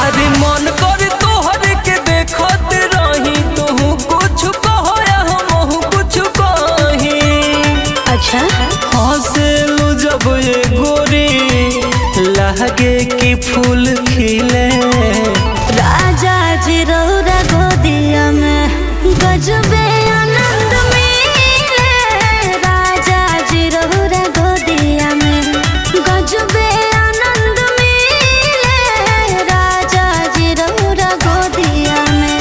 अरे मन कर तोहर के देखत रही तू कुछ कहो या हम कुछ कही। अच्छा हंसेलू जब ये गोरी लगे कि फूल खिले। राजा जी रौरा गोदिया में गजबे आनंद मिले। राजा जी रौरा गोदिया में गजबे आनंद मिले। राजा जी रौरा गोदिया में।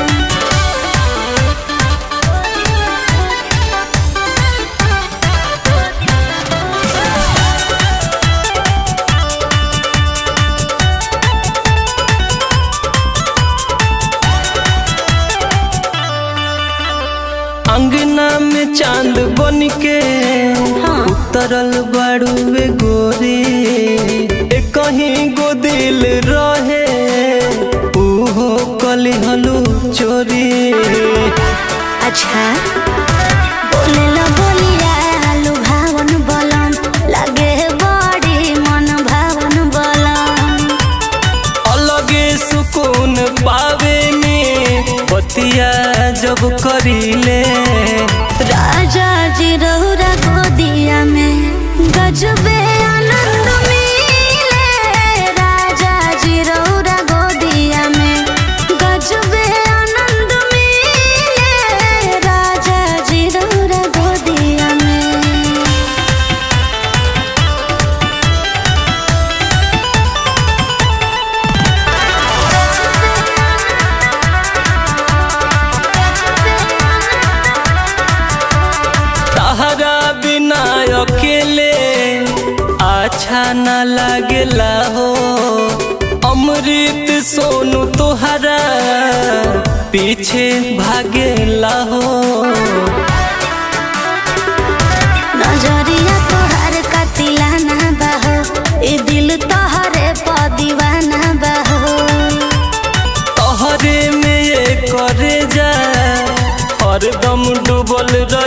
अंगना में चांद बन के उतरल बाड़ुए गोरी। कहीं गो दिल रहे उहो कलिहलू चोरी। अच्छा बोलेला बोलिया लुभावन बलम लगे बड़ी मन भावन बलम। अलगे सुकून पावे में बतिया जब करीले। राजा जी रौरा गोदिया में गजबे आनंद मिले। राजा जी रौरा गोदिया में गजबे आनंद मिले। राजा जी रौरा गोदिया में। तहरा बिना अकेले अच्छा न लागेला हो। अमृत सोनू तोहरा पीछे भागेला हो। नजरिया तोहर कतिला ना बहो ए दिल तोहरे प दीवाना बहो। तोहरे में ये करे जा हरदम डूबल रह